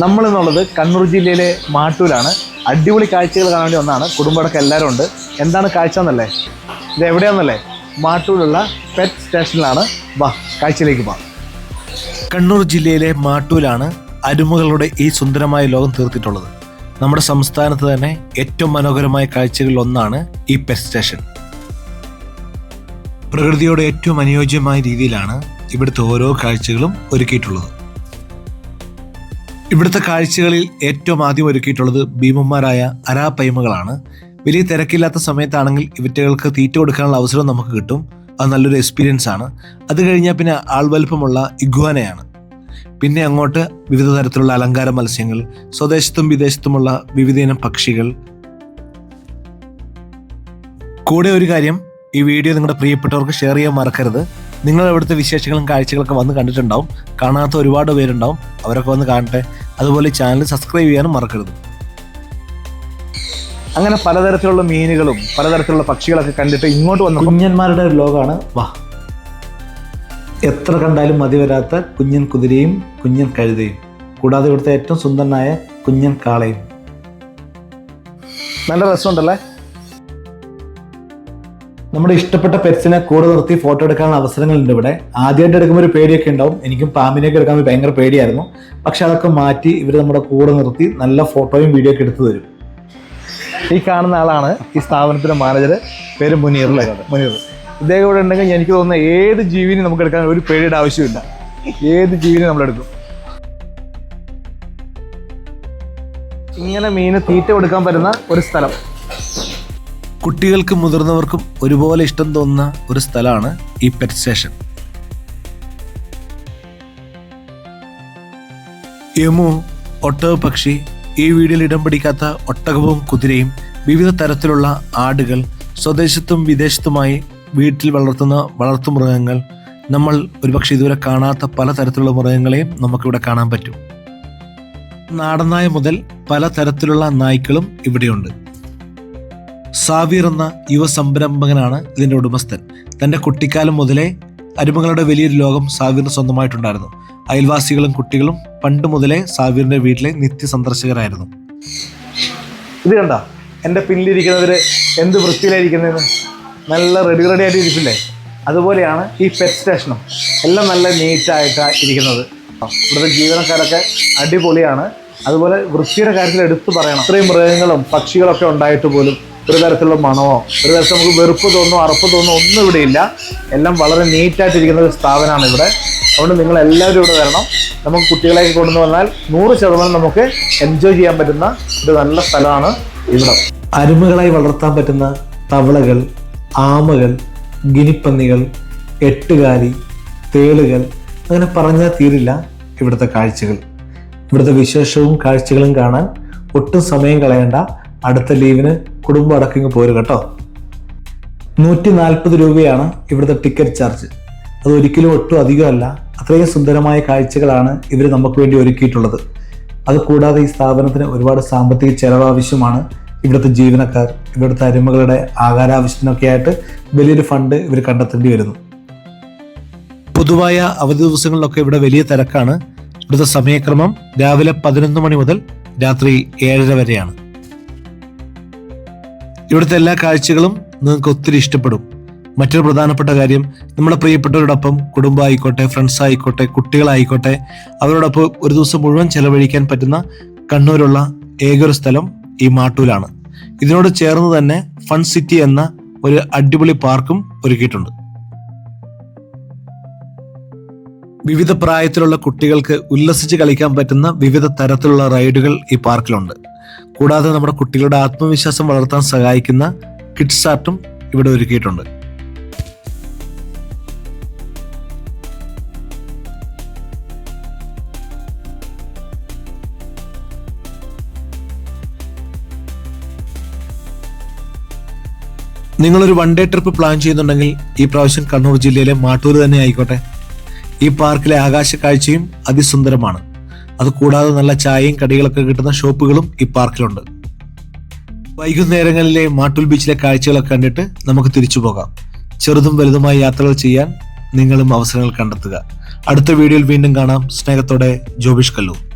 നമ്മളിന്നുള്ളത് കണ്ണൂർ ജില്ലയിലെ മാട്ടൂലാണ്. അടിപൊളി കാഴ്ചകൾ കാണാൻ വേണ്ടി ഒന്നാണ്. കുടുംബമടക്കം എല്ലാവരും ഉണ്ട്. എന്താണ് കാഴ്ച എന്നല്ലേ, ഇത് എവിടെയാണെന്നല്ലേ? മാട്ടൂലുള്ള പെറ്റ് സ്റ്റേഷനിലാണ്. വാ, കാഴ്ചയിലേക്ക് വാ. കണ്ണൂർ ജില്ലയിലെ മാട്ടൂലാണ് അരുമകളുടെ ഈ സുന്ദരമായ ലോകം തീർത്തിട്ടുള്ളത്. നമ്മുടെ സംസ്ഥാനത്ത് തന്നെ ഏറ്റവും മനോഹരമായ കാഴ്ചകളിൽ ഒന്നാണ് ഈ പെറ്റ് സ്റ്റേഷൻ. പ്രകൃതിയോട് ഏറ്റവും അനുയോജ്യമായ രീതിയിലാണ് ഇവിടുത്തെ ഓരോ കാഴ്ചകളും ഒരുക്കിയിട്ടുള്ളത്. ഇവിടുത്തെ കാഴ്ചകളിൽ ഏറ്റവും ആദ്യം ഒരുക്കിയിട്ടുള്ളത് ഭീമന്മാരായ അരാപ്പയ്മകളാണ്. വലിയ തിരക്കില്ലാത്ത സമയത്താണെങ്കിൽ ഇവറ്റകൾക്ക് തീറ്റ കൊടുക്കാനുള്ള അവസരം നമുക്ക് കിട്ടും. അത് നല്ലൊരു എക്സ്പീരിയൻസ് ആണ്. അത് കഴിഞ്ഞാൽ പിന്നെ ആൾവലുപ്പമുള്ള ഇഗ്വാനയാണ്. പിന്നെ അങ്ങോട്ട് വിവിധ തരത്തിലുള്ള അലങ്കാര മത്സ്യങ്ങൾ, സ്വദേശത്തും വിദേശത്തുമുള്ള വിവിധയിനം പക്ഷികൾ. കൂടെ ഒരു കാര്യം, ഈ വീഡിയോ നിങ്ങളുടെ പ്രിയപ്പെട്ടവർക്ക് ഷെയർ ചെയ്യാൻ മറക്കരുത്. നിങ്ങൾ ഇവിടുത്തെ വിശേഷങ്ങളും കാഴ്ചകളൊക്കെ വന്ന് കണ്ടിട്ടുണ്ടാവും. കാണാത്ത ഒരുപാട് പേരുണ്ടാവും, അവരൊക്കെ വന്ന് കാണട്ടെ. അതുപോലെ ചാനൽ സബ്സ്ക്രൈബ് ചെയ്യാനും മറക്കരുത്. അങ്ങനെ പലതരത്തിലുള്ള മീനുകളും പലതരത്തിലുള്ള പക്ഷികളൊക്കെ കണ്ടിട്ട് ഇങ്ങോട്ട് വന്നു. കുഞ്ഞന്മാരുടെ ഒരു ലോകമാണ്. വാ, എത്ര കണ്ടാലും മതി വരാത്ത കുഞ്ഞൻ കുതിരയും കുഞ്ഞൻ കഴുതയും, കൂടാതെ ഇവിടുത്തെ ഏറ്റവും സുന്ദരനായ കുഞ്ഞൻ കാളയും. നല്ല രസമുണ്ടല്ലേ? നമ്മുടെ ഇഷ്ടപ്പെട്ട പെറ്റ്സിനെ കൂടെ നിർത്തി ഫോട്ടോ എടുക്കാനുള്ള അവസരങ്ങളുണ്ട് ഇവിടെ. ആദ്യമായിട്ട് എടുക്കുമ്പോൾ ഒരു പേടിയൊക്കെ ഉണ്ടാവും. എനിക്കും പാമ്പിനെയൊക്കെ എടുക്കാൻ ഭയങ്കര പേടിയായിരുന്നു. പക്ഷെ അതൊക്കെ മാറ്റി ഇവർ നമ്മുടെ കൂടെ നിർത്തി നല്ല ഫോട്ടോയും വീഡിയോ ഒക്കെ എടുത്തു തരും. ഈ കാണുന്ന ആളാണ് ഈ സ്ഥാപനത്തിൻ്റെ മാനേജർ. പേര് മുനീർ അല്ലേ? മുനീർ. ഇദ്ദേഹം ഇവിടെ ഉണ്ടെങ്കിൽ എനിക്ക് തോന്നുന്ന ഏത് ജീവിനെ നമുക്ക് എടുക്കാൻ ഒരു പേടിയുടെ ആവശ്യമില്ല. ഏത് ജീവിനെ നമ്മളെടുക്കും. ഇങ്ങനെ മീന് തീറ്റ കൊടുക്കാൻ പറ്റുന്ന ഒരു സ്ഥലം. കുട്ടികൾക്കും മുതിർന്നവർക്കും ഒരുപോലെ ഇഷ്ടം തോന്നുന്ന ഒരു സ്ഥലമാണ് ഈ പെറ്റ് സ്റ്റേഷൻ. യമു, ഒട്ടക പക്ഷി, ഈ വീഡിയോയിൽ ഇടം പിടിക്കാത്ത ഒട്ടകവും കുതിരയും, വിവിധ തരത്തിലുള്ള ആടുകൾ, സ്വദേശത്തും വിദേശത്തുമായി വീട്ടിൽ വളർത്തുന്ന വളർത്തുമൃഗങ്ങൾ, നമ്മൾ ഒരുപക്ഷെ ഇതുവരെ കാണാത്ത പല തരത്തിലുള്ള മൃഗങ്ങളെയും നമുക്കിവിടെ കാണാൻ പറ്റും. നാടൻ നായ മുതൽ പല തരത്തിലുള്ള നായ്ക്കളും ഇവിടെയുണ്ട്. സാവീർ എന്ന യുവ സംരംഭകനാണ് ഇതിൻ്റെ ഉടമസ്ഥൻ. തൻ്റെ കുട്ടിക്കാലം മുതലേ അരുമകളുടെ വലിയൊരു ലോകം സാവീറിന് സ്വന്തമായിട്ടുണ്ടായിരുന്നു. അയൽവാസികളും കുട്ടികളും പണ്ട് മുതലേ സാവീറിൻ്റെ വീട്ടിലെ നിത്യ സന്ദർശകരായിരുന്നു. ഇത് കണ്ട, എൻ്റെ പിന്നിലിരിക്കുന്നവര് എന്ത് വൃത്തിയിലായിരിക്കുന്നതെന്ന്. നല്ല റെഡി ആയിട്ട് ഇരിക്കില്ലേ? അതുപോലെയാണ് ഈ പെറ്റ് സ്റ്റേഷനും. എല്ലാം നല്ല നീറ്റായിട്ടാണ് ഇരിക്കുന്നത്. ഇവിടുത്തെ ജീവനക്കാരൊക്കെ അടിപൊളിയാണ്. അതുപോലെ വൃത്തിയുടെ കാര്യത്തിൽ എടുത്തു പറയണം. ഇത്രയും മൃഗങ്ങളും പക്ഷികളൊക്കെ ഉണ്ടായിട്ട് പോലും ഒരു തരത്തിലുള്ള മണമോ ഒരു തരത്തിൽ നമുക്ക് വെറുപ്പ് തോന്നുമോ അറപ്പ് തോന്നുമോ ഒന്നും ഇവിടെ ഇല്ല. എല്ലാം വളരെ നീറ്റായിട്ടിരിക്കുന്ന ഒരു സ്ഥാപനമാണ് ഇവിടെ. അതുകൊണ്ട് നിങ്ങൾ എല്ലാവരും ഇവിടെ വരണം. നമുക്ക് കുട്ടികളെയൊക്കെ കൊണ്ടുവന്ന് വന്നാൽ 100% നമുക്ക് എൻജോയ് ചെയ്യാൻ പറ്റുന്ന ഒരു നല്ല സ്ഥലമാണ് ഇവിടെ. അരുമകളായി വളർത്താൻ പറ്റുന്ന തവളകൾ, ആമകൾ, ഗിനിപ്പന്നികൾ, എട്ടുകാലി, തേളുകൾ, അങ്ങനെ പറഞ്ഞാൽ തീരില്ല ഇവിടുത്തെ കാഴ്ചകൾ. ഇവിടുത്തെ വിശേഷവും കാഴ്ചകളും കാണാൻ ഒട്ടും സമയം കളയണ്ട. അടുത്ത ലീവിന് കുടുംബം അടക്കിങ് പോരും കേട്ടോ. 140 രൂപയാണ് ഇവിടുത്തെ ടിക്കറ്റ് ചാർജ്. അത് ഒരിക്കലും ഒട്ടും അധികമല്ല. അത്രയും സുന്ദരമായ കാഴ്ചകളാണ് ഇവർ നമുക്ക് വേണ്ടി ഒരുക്കിയിട്ടുള്ളത്. അതുകൂടാതെ ഈ സ്ഥാപനത്തിന് ഒരുപാട് സാമ്പത്തിക ചെലവ് ആവശ്യമാണ്. ഇവിടുത്തെ ജീവനക്കാർ ഇവിടുത്തെ അരുമകളുടെ ആഹാരാവശ്യത്തിനൊക്കെ ആയിട്ട് വലിയൊരു ഫണ്ട് ഇവർ കണ്ടെത്തേണ്ടി വരുന്നു. പൊതുവായ അവധി ദിവസങ്ങളിലൊക്കെ ഇവിടെ വലിയ തിരക്കാണ്. ഇവിടുത്തെ സമയക്രമം രാവിലെ 11 മണി മുതൽ രാത്രി 7:30 വരെയാണ്. ഇവിടുത്തെ എല്ലാ കാഴ്ചകളും നിങ്ങൾക്ക് ഒത്തിരി ഇഷ്ടപ്പെടും. മറ്റൊരു പ്രധാനപ്പെട്ട കാര്യം, നമ്മുടെ പ്രിയപ്പെട്ടവരോടൊപ്പം കുടുംബം ആയിക്കോട്ടെ, ഫ്രണ്ട്സ് ആയിക്കോട്ടെ, കുട്ടികളായിക്കോട്ടെ, അവരോടൊപ്പം ഒരു ദിവസം മുഴുവൻ ചെലവഴിക്കാൻ പറ്റുന്ന കണ്ണൂരുള്ള ഏകൊരു സ്ഥലം ഈ മാട്ടൂലാണ്. ഇതിനോട് ചേർന്ന് തന്നെ ഫൺ സിറ്റി എന്ന ഒരു അടിപൊളി പാർക്കും ഒരുക്കിയിട്ടുണ്ട്. വിവിധ പ്രായത്തിലുള്ള കുട്ടികൾക്ക് ഉല്ലസിച്ച് കളിക്കാൻ പറ്റുന്ന വിവിധ തരത്തിലുള്ള റൈഡുകൾ ഈ പാർക്കിലുണ്ട്. കൂടാതെ നമ്മുടെ കുട്ടികളുടെ ആത്മവിശ്വാസം വളർത്താൻ സഹായിക്കുന്ന കിഡ്സ് ആർട്ടും ഇവിടെ ഒരുക്കിയിട്ടുണ്ട്. നിങ്ങളൊരു 1 ഡേ ട്രിപ്പ് പ്ലാൻ ചെയ്യുന്നുണ്ടെങ്കിൽ ഈ പ്രാവശ്യം കണ്ണൂർ ജില്ലയിലെ മാട്ടൂർ തന്നെ ആയിക്കോട്ടെ. ഈ പാർക്കിലെ ആകാശ കാഴ്ചയും അതിസുന്ദരമാണ്. അതുകൂടാതെ നല്ല ചായയും കടികളൊക്കെ കിട്ടുന്ന ഷോപ്പുകളും ഈ പാർക്കിലുണ്ട്. വൈകുന്നേരങ്ങളിലെ മാട്ടൂൽ ബീച്ചിലെ കാഴ്ചകളൊക്കെ കണ്ടിട്ട് നമുക്ക് തിരിച്ചു പോകാം. ചെറുതും വലുതുമായ യാത്രകൾ ചെയ്യാൻ നിങ്ങളും അവസരങ്ങൾ കണ്ടെത്തുക. അടുത്ത വീഡിയോയിൽ വീണ്ടും കാണാം. സ്നേഹത്തോടെ ജോബിഷ് കല്ലൂർ.